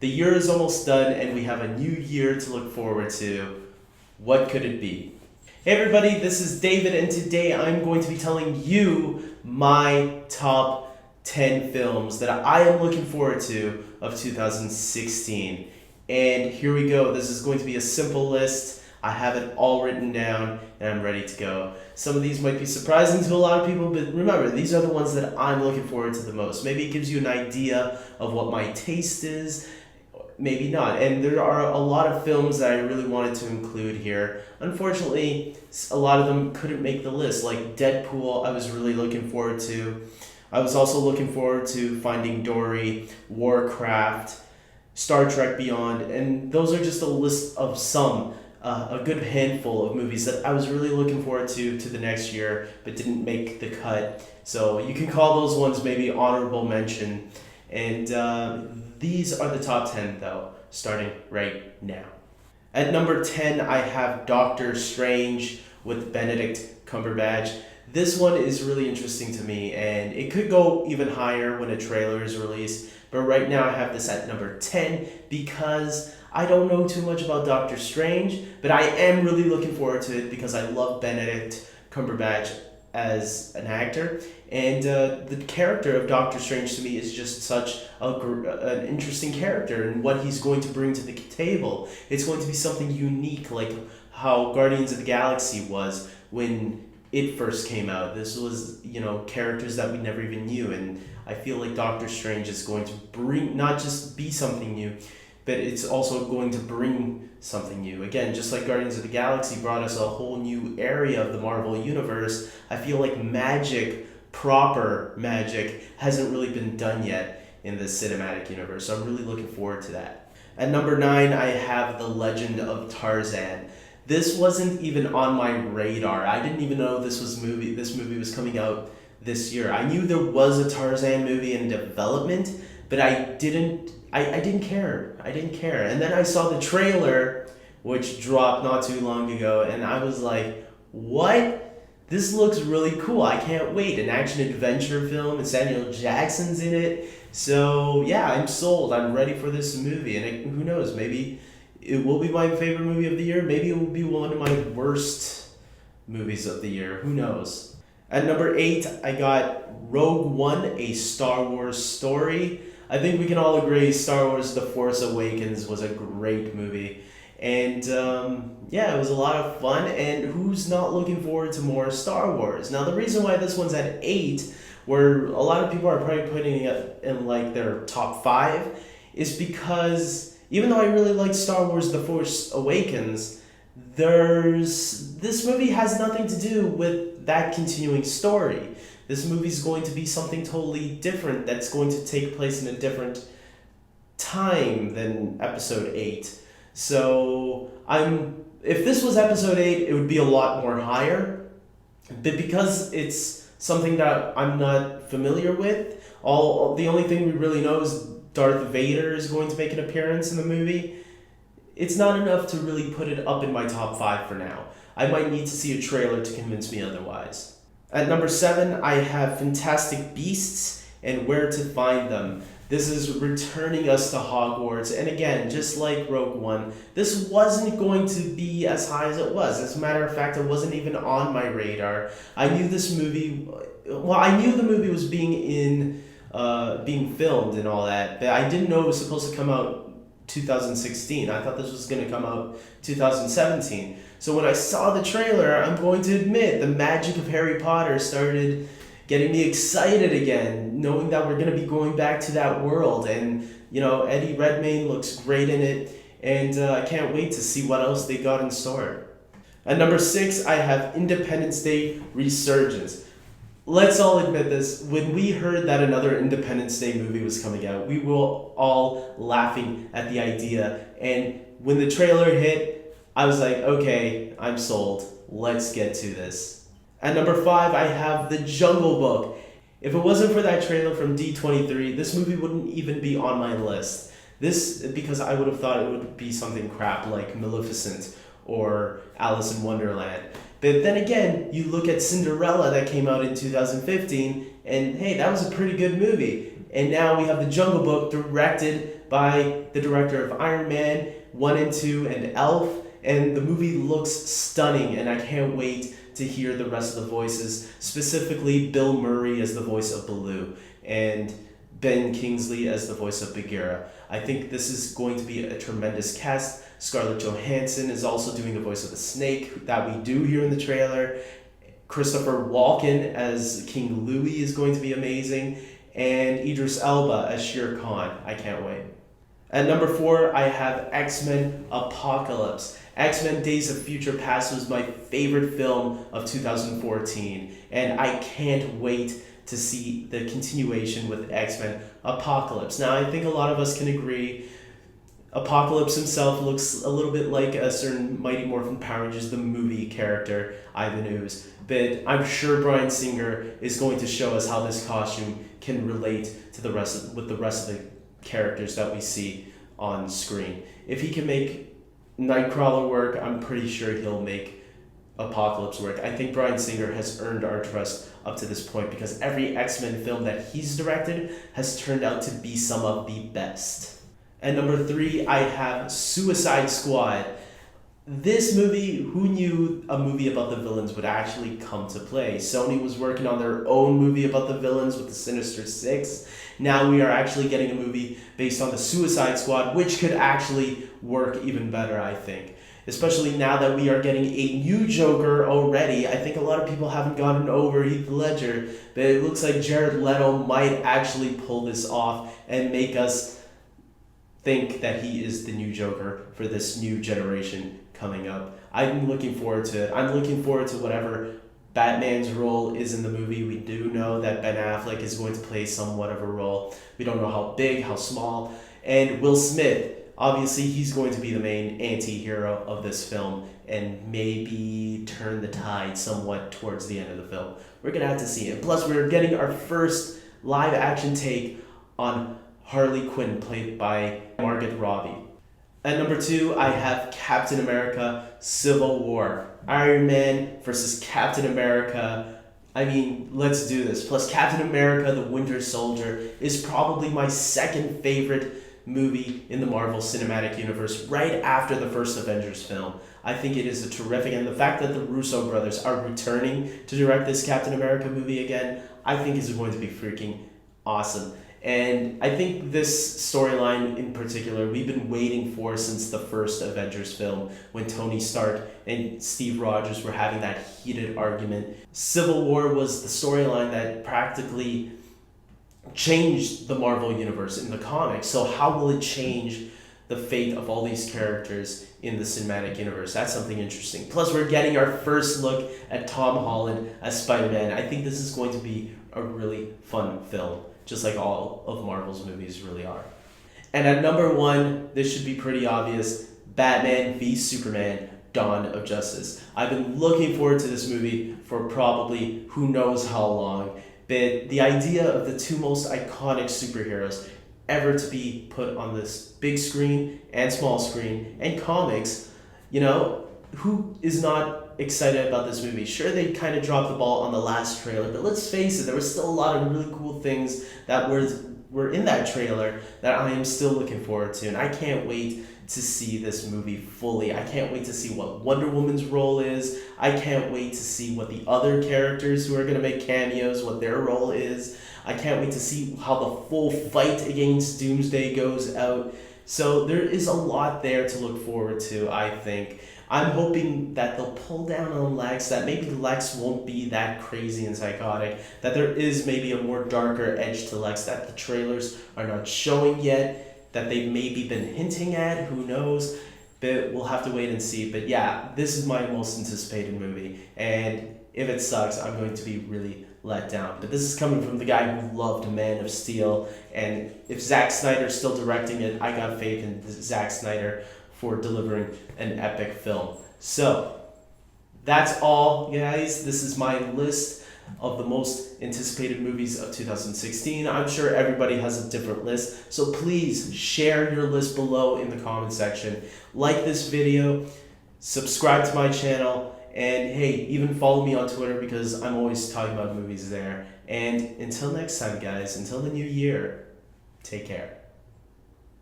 The year is almost done and we have a new year to look forward to. What could it be? Hey everybody, this is David and today I'm going to be telling you my top 10 films that I am looking forward to of 2016. And here we go. This is going to be a simple list. I have it all written down and I'm ready to go. Some of these might be surprising to a lot of people, but remember, these are the ones that I'm looking forward to the most. Maybe it gives you an idea of what my taste is, maybe not. And there are a lot of films that I really wanted to include here. Unfortunately, a lot of them couldn't make the list, like Deadpool I was really looking forward to. I was also looking forward to Finding Dory, Warcraft, Star Trek Beyond, and those are just a list of some, a good handful of movies that I was really looking forward to the next year, but didn't make the cut. So you can call those ones maybe honorable mention. And these are the top 10 though, starting right now. At number 10, I have Doctor Strange with Benedict Cumberbatch. This one is really interesting to me, and it could go even higher when a trailer is released. But right now I have this at number 10 because I don't know too much about Doctor Strange, but I am really looking forward to it because I love Benedict Cumberbatch as an actor. And the character of Doctor Strange to me is just such an interesting character and what he's going to bring to the table. It's going to be something unique, like how Guardians of the Galaxy was when it first came out. This was, characters that we never even knew. And I feel like Doctor Strange is going to bring, not just be something new, but it's also going to bring something new. Again, just like Guardians of the Galaxy brought us a whole new area of the Marvel Universe, I feel like proper magic, hasn't really been done yet in the cinematic universe. So I'm really looking forward to that. At number 9, I have The Legend of Tarzan. This wasn't even on my radar. I didn't even know this movie was coming out this year. I knew there was a Tarzan movie in development, but I didn't care. And then I saw the trailer, which dropped not too long ago, and I was like, what? This looks really cool. I can't wait. An action-adventure film, and Samuel Jackson's in it. So, yeah, I'm sold. I'm ready for this movie. And who knows, maybe it will be my favorite movie of the year. Maybe it will be one of my worst movies of the year. Who knows? At number 8, I got Rogue One, A Star Wars Story. I think we can all agree Star Wars The Force Awakens was a great movie. And it was a lot of fun. And who's not looking forward to more Star Wars? Now, the reason why this one's at 8, where a lot of people are probably putting it in like their top 5, is because even though I really like Star Wars The Force Awakens, this movie has nothing to do with that continuing story. This movie's going to be something totally different that's going to take place in a different time than Episode 8. So if this was Episode 8, it would be a lot more higher. But because it's something that I'm not familiar with, the only thing we really know is Darth Vader is going to make an appearance in the movie. It's not enough to really put it up in my top 5 for now. I might need to see a trailer to convince me otherwise. At number 7, I have Fantastic Beasts and Where to Find Them. This is returning us to Hogwarts. And again, just like Rogue One, this wasn't going to be as high as it was. As a matter of fact, it wasn't even on my radar. I knew I knew the movie was being filmed and all that, but I didn't know it was supposed to come out 2016. I thought this was going to come out 2017. So when I saw the trailer, I'm going to admit the magic of Harry Potter started getting me excited again, knowing that we're going to be going back to that world. And, Eddie Redmayne looks great in it, and I can't wait to see what else they got in store. At number 6, I have Independence Day Resurgence. Let's all admit this, when we heard that another Independence Day movie was coming out, we were all laughing at the idea. And when the trailer hit, I was like, okay, I'm sold. Let's get to this. At number 5, I have The Jungle Book. If it wasn't for that trailer from D23, this movie wouldn't even be on my list. Because I would have thought it would be something crap like Maleficent or Alice in Wonderland. But then again, you look at Cinderella that came out in 2015, and hey, that was a pretty good movie. And now we have The Jungle Book, directed by the director of Iron Man 1 and 2 and Elf. And the movie looks stunning, and I can't wait to hear the rest of the voices, specifically Bill Murray as the voice of Baloo and Ben Kingsley as the voice of Bagheera. I think this is going to be a tremendous cast. Scarlett Johansson is also doing the voice of the snake that we do hear in the trailer. Christopher Walken as King Louie is going to be amazing. And Idris Elba as Shere Khan. I can't wait. At number 4, I have X-Men Apocalypse. X-Men Days of Future Past was my favorite film of 2014, and I can't wait to see the continuation with X-Men Apocalypse. Now, I think a lot of us can agree Apocalypse himself looks a little bit like a certain Mighty Morphin Power Rangers, the movie character, Ivan Ooze. But I'm sure Bryan Singer is going to show us how this costume can relate to the rest of the characters that we see on screen. If he can make Nightcrawler work, I'm pretty sure he'll make Apocalypse work. I think Bryan Singer has earned our trust up to this point because every X-Men film that he's directed has turned out to be some of the best. At number 3, I have Suicide Squad. This movie, who knew a movie about the villains would actually come to play? Sony was working on their own movie about the villains with the Sinister Six. Now we are actually getting a movie based on the Suicide Squad, which could actually work even better, I think. Especially now that we are getting a new Joker already. I think a lot of people haven't gotten over Heath Ledger, but it looks like Jared Leto might actually pull this off and make us think that he is the new Joker for this new generation coming up. I'm looking forward to it. I'm looking forward to whatever Batman's role is in the movie. We do know that Ben Affleck is going to play somewhat of a role. We don't know how big, how small. And Will Smith, obviously he's going to be the main anti-hero of this film and maybe turn the tide somewhat towards the end of the film. We're going to have to see it. Plus, we're getting our first live action take on Harley Quinn, played by Margot Robbie. At number 2, I have Captain America Civil War. Iron Man versus Captain America. I mean, let's do this. Plus, Captain America the Winter Soldier is probably my second favorite movie in the Marvel Cinematic Universe, right after the first Avengers film. I think it is a terrific, and the fact that the Russo brothers are returning to direct this Captain America movie again, I think is going to be freaking awesome. And I think this storyline in particular, we've been waiting for since the first Avengers film, when Tony Stark and Steve Rogers were having that heated argument. Civil War was the storyline that practically changed the Marvel Universe in the comics. So how will it change the fate of all these characters in the cinematic universe? That's something interesting. Plus, we're getting our first look at Tom Holland as Spider-Man. I think this is going to be a really fun film, just like all of Marvel's movies really are. And at number 1, this should be pretty obvious, Batman v Superman, Dawn of Justice. I've been looking forward to this movie for probably who knows how long, but the idea of the two most iconic superheroes ever to be put on this big screen and small screen and comics, you know, who is not excited about this movie? Sure, they kind of dropped the ball on the last trailer, but let's face it, there were still a lot of really cool things that were in that trailer that I am still looking forward to, and I can't wait to see this movie fully. I can't wait to see what Wonder Woman's role is. I can't wait to see what the other characters who are going to make cameos, what their role is. I can't wait to see how the full fight against Doomsday goes out. So there is a lot there to look forward to, I think. I'm hoping that they'll pull down on Lex, that maybe Lex won't be that crazy and psychotic, that there is maybe a more darker edge to Lex that the trailers are not showing yet, that they've maybe been hinting at, who knows, but we'll have to wait and see. But yeah, this is my most anticipated movie, and if it sucks, I'm going to be really let down. But this is coming from the guy who loved Man of Steel, and if Zack Snyder's still directing it, I got faith in Zack Snyder for delivering an epic film. So that's all, guys. This is my list of the most anticipated movies of 2016. I'm sure everybody has a different list, so please share your list below in the comment section. Like this video, subscribe to my channel, and hey, even follow me on Twitter because I'm always talking about movies there. And until next time, guys, until the new year, Take care.